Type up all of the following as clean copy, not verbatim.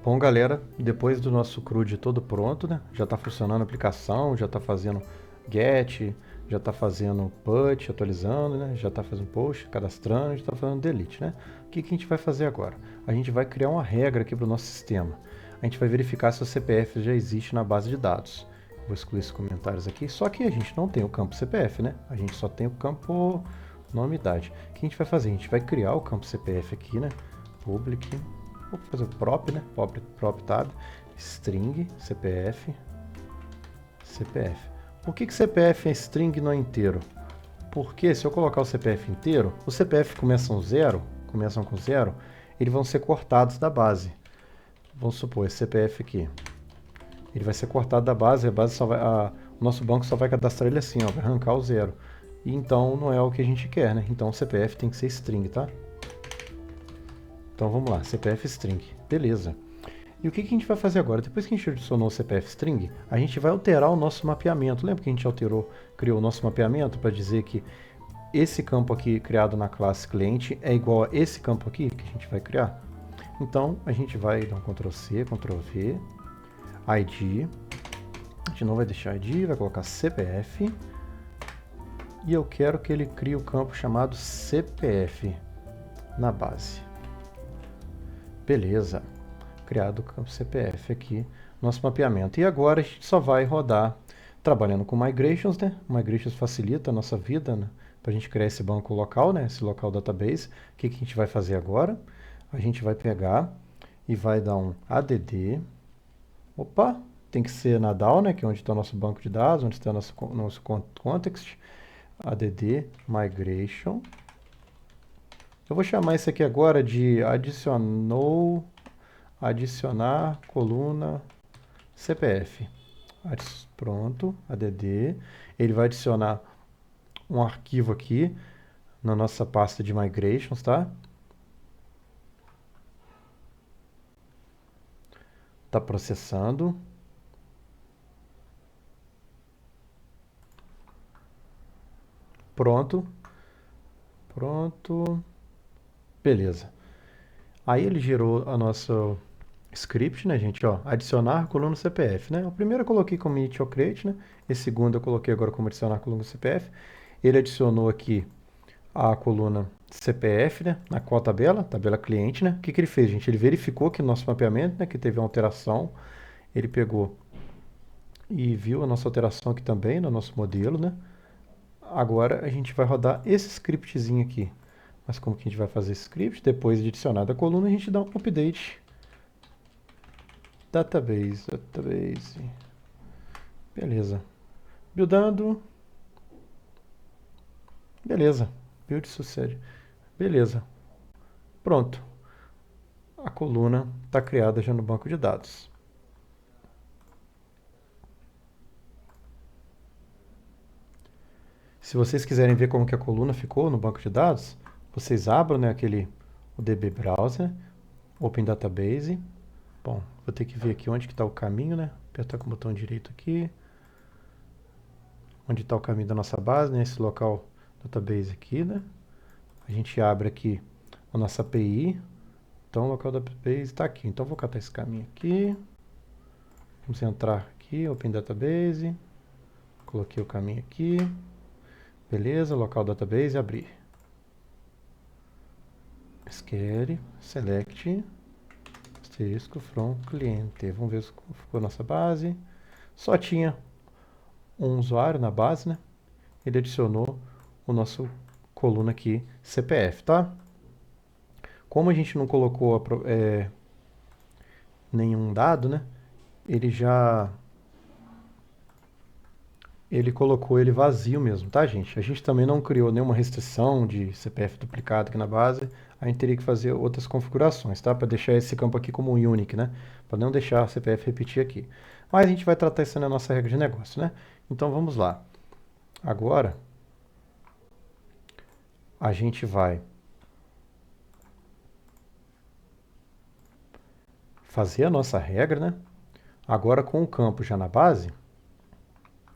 Bom, galera, depois do nosso CRUD todo pronto, né? Já está funcionando a aplicação, já está fazendo get, já está fazendo put, atualizando, né? Já está fazendo post, cadastrando, já está fazendo delete, né? O que a gente vai fazer agora? A gente vai criar uma regra aqui para o nosso sistema. A gente vai verificar se o CPF já existe na base de dados. Vou excluir esses comentários aqui, só que a gente não tem o campo CPF, né? A gente só tem o campo nome e idade. O que a gente vai fazer? A gente vai criar o campo CPF aqui, né? Public. Vou fazer o prop, né? Prop tab, string, CPF, CPF. Por que CPF é string e não é inteiro? Porque se eu colocar o CPF inteiro, os CPF começam com zero, eles vão ser cortados da base. Vamos supor, esse CPF aqui. Ele vai ser cortado da base, o nosso banco só vai cadastrar ele assim, ó, vai arrancar o zero. E então não é o que a gente quer, né? Então o CPF tem que ser string, tá? Então vamos lá, CPF string, beleza. E o que a gente vai fazer agora? Depois que a gente adicionou o CPF string, a gente vai alterar o nosso mapeamento. Lembra que a gente criou o nosso mapeamento para dizer que esse campo aqui criado na classe cliente é igual a esse campo aqui que a gente vai criar? Então a gente vai dar um Ctrl+C, Ctrl+V, ID, a gente não vai deixar ID, vai colocar CPF, e eu quero que ele crie o campo chamado CPF na base. Beleza, criado o campo CPF aqui, nosso mapeamento. E agora a gente só vai rodar trabalhando com Migrations, né? Migrations facilita a nossa vida, né? Para a gente criar esse banco local, né? Esse local database. O que a gente vai fazer agora? A gente vai pegar e vai dar um add. Opa, tem que ser na DAO, né? Que é onde está o nosso banco de dados, onde está o nosso context. Add migration. Eu vou chamar isso aqui agora de adicionar coluna CPF. Pronto, add. Ele vai adicionar um arquivo aqui na nossa pasta de migrations, tá? Tá processando. Pronto. Pronto. Beleza. Aí ele gerou a nossa script, né, gente? Ó, adicionar coluna CPF, né? O primeiro eu coloquei como initial create, né? Esse segundo eu coloquei agora como adicionar coluna CPF. Ele adicionou aqui a coluna CPF, né? Na qual tabela cliente, né? O que ele fez, gente? Ele verificou que no nosso mapeamento, né, que teve uma alteração. Ele pegou e viu a nossa alteração aqui também no nosso modelo, né? Agora a gente vai rodar esse scriptzinho aqui. Mas como que a gente vai fazer esse script? Depois de adicionada a coluna, a gente dá um update. Database. Beleza. Buildando. Beleza. Build sucede. Beleza. Pronto. A coluna está criada já no banco de dados. Se vocês quiserem ver como que a coluna ficou no banco de dados, vocês abram, né, o DB Browser, Open Database. Bom, vou ter que ver aqui onde que está o caminho, né? Apertar com o botão direito aqui. Onde está o caminho da nossa base, né? Esse local database aqui, né? A gente abre aqui a nossa API. Então o local da database está aqui. Então vou catar esse caminho aqui. Vamos entrar aqui, Open Database. Coloquei o caminho aqui. Beleza, local database, abrir. SQL, select, asterisco from cliente. Vamos ver como ficou a nossa base. Só tinha um usuário na base, né? Ele adicionou o nosso coluna aqui, CPF, tá? Como a gente não colocou nenhum dado, né? Ele colocou ele vazio mesmo, tá, gente? A gente também não criou nenhuma restrição de CPF duplicado aqui na base. A gente teria que fazer outras configurações, tá? Para deixar esse campo aqui como um unique, né? Para não deixar a CPF repetir aqui. Mas a gente vai tratar isso na nossa regra de negócio, né? Então vamos lá. Agora, a gente vai fazer a nossa regra, né? Agora com o campo já na base,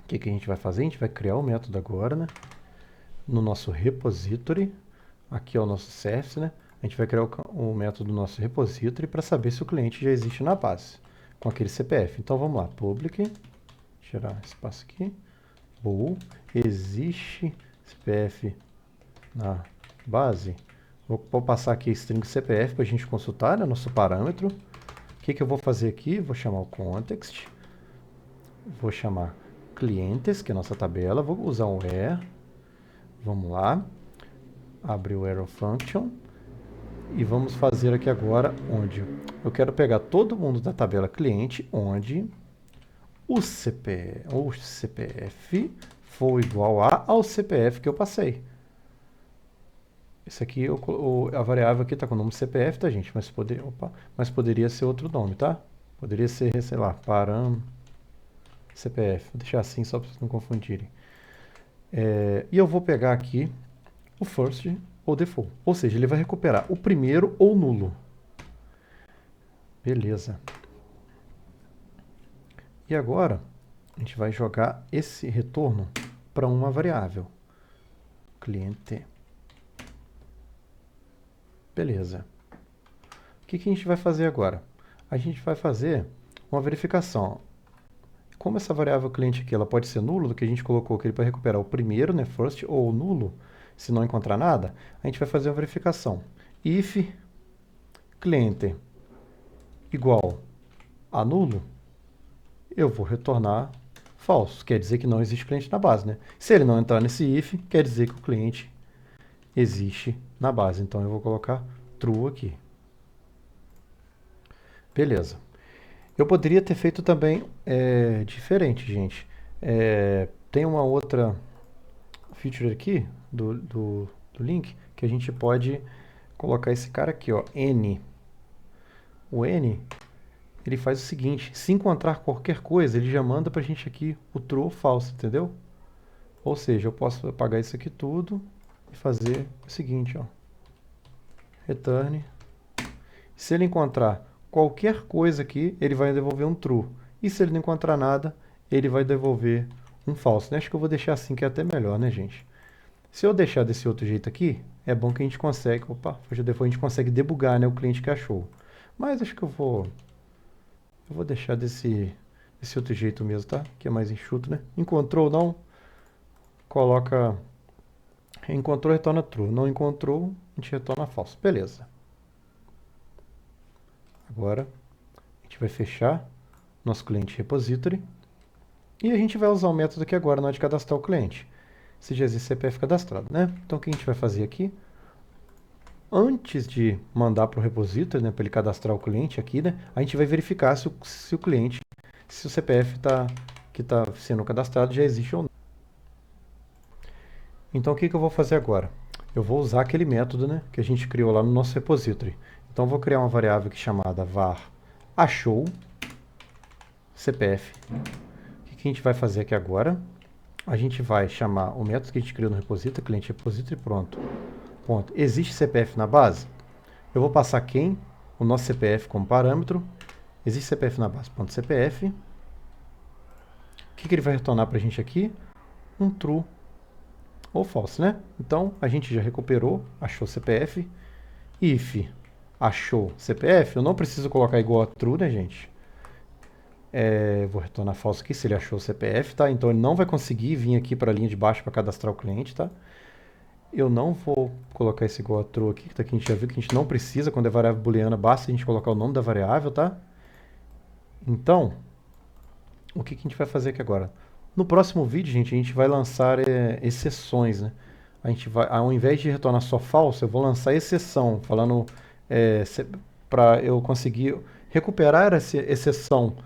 o que a gente vai fazer? A gente vai criar o método agora, né? No nosso repository, aqui é o nosso service, né? a gente vai criar o método do nosso repository para saber se o cliente já existe na base, com aquele CPF. Então vamos lá, public, tirar espaço aqui, bool, existe CPF na base. Vou passar aqui a string CPF para a gente consultar, né, nosso parâmetro. O que eu vou fazer aqui? Vou chamar o context, vou chamar clientes, que é a nossa tabela, vou usar um where, vamos lá, abrir o arrow function, e vamos fazer aqui agora onde eu quero pegar todo mundo da tabela cliente, onde o CPF for igual ao CPF que eu passei. Esse aqui, a variável aqui está com o nome CPF, tá, gente? Mas poderia ser outro nome, tá? Poderia ser, sei lá, param CPF. Vou deixar assim só para vocês não confundirem. E eu vou pegar aqui o first ou default. Ou seja, ele vai recuperar o primeiro ou nulo. Beleza. E agora, a gente vai jogar esse retorno para uma variável. Cliente. Beleza. O que a gente vai fazer agora? A gente vai fazer uma verificação. Como essa variável cliente aqui ela pode ser nulo, do que a gente colocou aqui para recuperar o primeiro, né, first, ou nulo, se não encontrar nada, a gente vai fazer uma verificação. If cliente igual a nulo, eu vou retornar falso. Quer dizer que não existe cliente na base, né? Se ele não entrar nesse if, quer dizer que o cliente existe na base. Então eu vou colocar true aqui. Beleza. Eu poderia ter feito também diferente, gente. Tem uma outra feature aqui do link que a gente pode colocar esse cara aqui, ó, N. O N, ele faz o seguinte, se encontrar qualquer coisa, ele já manda pra gente aqui o true ou false, entendeu? Ou seja, eu posso apagar isso aqui tudo e fazer o seguinte, ó, return. Se ele encontrar qualquer coisa aqui, ele vai devolver um true. E se ele não encontrar nada, ele vai devolver um false. Acho que eu vou deixar assim, que é até melhor, né, gente? Se eu deixar desse outro jeito aqui, é bom que a gente consegue... Opa, depois a gente consegue debugar, né, o cliente que achou. Mas acho que eu vou deixar desse outro jeito mesmo, tá? Que é mais enxuto, né? Encontrou ou não, coloca... Encontrou, retorna true. Não encontrou, a gente retorna false. Beleza. Agora, a gente vai fechar nosso cliente repository e a gente vai usar o método aqui agora na hora de cadastrar o cliente. Se já existe CPF cadastrado, né? Então, o que a gente vai fazer aqui? Antes de mandar para o repository, né, para ele cadastrar o cliente aqui, né, a gente vai verificar se o cliente, se o CPF que está sendo cadastrado já existe ou não. Então, o que eu vou fazer agora? Eu vou usar aquele método, né, que a gente criou lá no nosso repository. Então, eu vou criar uma variável aqui chamada var achou CPF. O que a gente vai fazer aqui agora? A gente vai chamar o método que a gente criou no repository, cliente repository, pronto. Ponto. Existe CPF na base? Eu vou passar quem? O nosso CPF como parâmetro. Existe CPF na base. Ponto CPF. O que ele vai retornar para a gente aqui? Um true ou false, né? Então, a gente já recuperou, achou CPF. If achou CPF, eu não preciso colocar igual a true, né, gente? Vou retornar false aqui se ele achou o CPF, tá? Então, ele não vai conseguir vir aqui para a linha de baixo para cadastrar o cliente, tá? Eu não vou colocar esse igual a true aqui, que aqui a gente já viu que a gente não precisa, quando é variável booleana, basta a gente colocar o nome da variável, tá? Então, o que a gente vai fazer aqui agora? No próximo vídeo, gente, a gente vai lançar exceções, né? A gente vai, ao invés de retornar só falso, eu vou lançar exceção, falando para eu conseguir recuperar essa exceção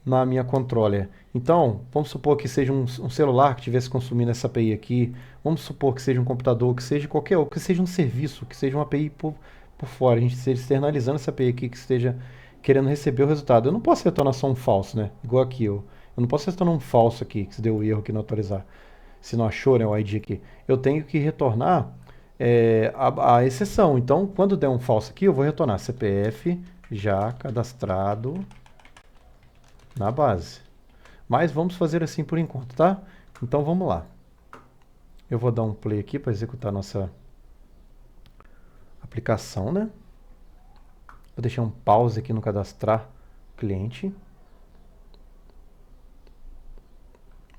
na minha controller. Então, vamos supor que seja um celular que estivesse consumindo essa API aqui, vamos supor que seja um computador, que seja que seja um serviço, que seja uma API por fora, a gente esteja externalizando essa API aqui, que esteja querendo receber o resultado. Eu não posso retornar só um falso, né? Igual aqui, eu não posso retornar um falso aqui, que se deu o erro aqui no atualizar, se não achou, né, o ID aqui. Eu tenho que retornar a exceção. Então, quando der um falso aqui, eu vou retornar CPF já cadastrado na base. Mas vamos fazer assim por enquanto, tá? Então vamos lá. Eu vou dar um play aqui para executar nossa aplicação, né? Vou deixar um pause aqui no cadastrar cliente.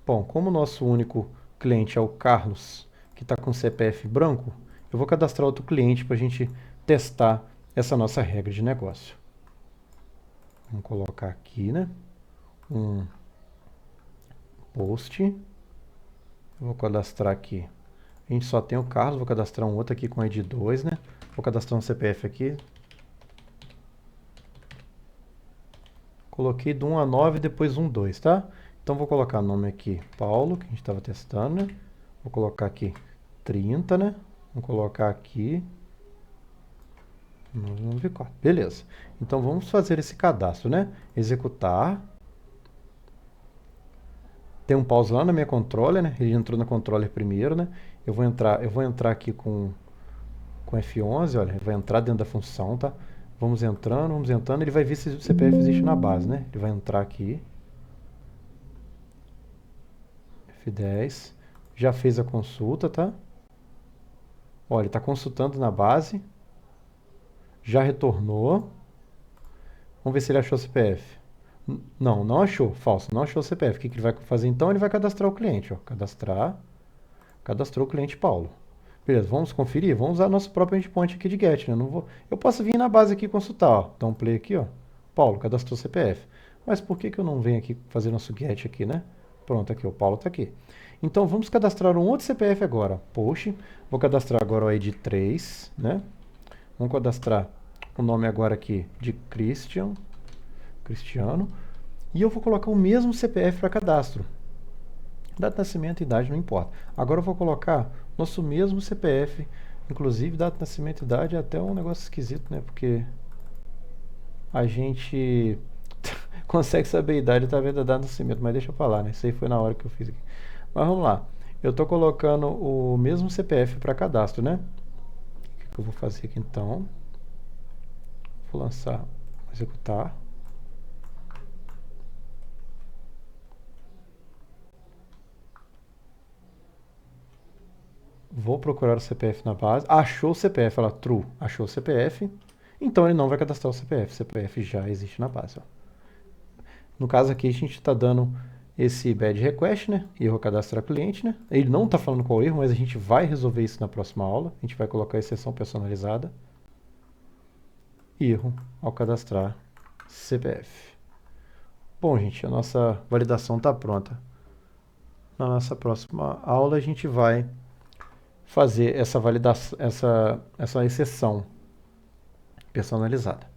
Bom, como o nosso único cliente é o Carlos, que está com CPF branco, eu vou cadastrar outro cliente para a gente testar essa nossa regra de negócio. Vamos colocar aqui, né? Um post. Eu vou cadastrar aqui. A gente só tem o Carlos, vou cadastrar um outro aqui com ID 2, né? Vou cadastrar um CPF aqui. Coloquei do 1 a 9, depois 1, 2, tá? Então vou colocar o nome aqui, Paulo, que a gente estava testando, né? Vou colocar aqui 30, né? Vou colocar aqui 994. Beleza. Então vamos fazer esse cadastro, né? Executar. Tem um pause lá na minha controller, né? Ele entrou na controller primeiro, né? Eu vou entrar aqui com F11, olha, vai entrar dentro da função, tá? Vamos entrando, ele vai ver se o CPF existe na base, né? Ele vai entrar aqui. F10. Já fez a consulta, tá? Olha, ele está consultando na base. Já retornou. Vamos ver se ele achou o CPF. Não, não achou. Falso, não achou o CPF. O que ele vai fazer então? Ele vai cadastrar o cliente, ó. Cadastrar. Cadastrou o cliente Paulo. Beleza, vamos conferir? Vamos usar nosso próprio endpoint aqui de get, né? Não vou... Eu posso vir na base aqui consultar, ó. Dá um play aqui, ó. Paulo, cadastrou o CPF. Mas por que eu não venho aqui fazer nosso get aqui, né? Pronto, aqui, o Paulo está aqui. Então, vamos cadastrar um outro CPF agora. Post. Vou cadastrar agora o ID 3, né? Vamos cadastrar o nome agora aqui de Cristiano. E eu vou colocar o mesmo CPF para cadastro. Data de nascimento e idade não importa. Agora eu vou colocar nosso mesmo CPF. Inclusive, data de nascimento e idade é até um negócio esquisito, né? Porque a gente consegue saber a idade através da data de nascimento, mas deixa eu falar, né? Isso aí foi na hora que eu fiz aqui. Mas vamos lá. Eu estou colocando o mesmo CPF para cadastro, né? O que eu vou fazer aqui então? Vou lançar, executar. Vou procurar o CPF na base. Achou o CPF, ela true. Achou o CPF. Então ele não vai cadastrar o CPF. O CPF já existe na base. Ó. No caso aqui a gente está dando esse bad request, né? Erro cadastrar cliente, né? Ele não está falando qual erro, mas a gente vai resolver isso na próxima aula. A gente vai colocar a exceção personalizada. Erro ao cadastrar CPF. Bom, gente, a nossa validação está pronta. Na nossa próxima aula a gente vai fazer essa validação, essa exceção personalizada.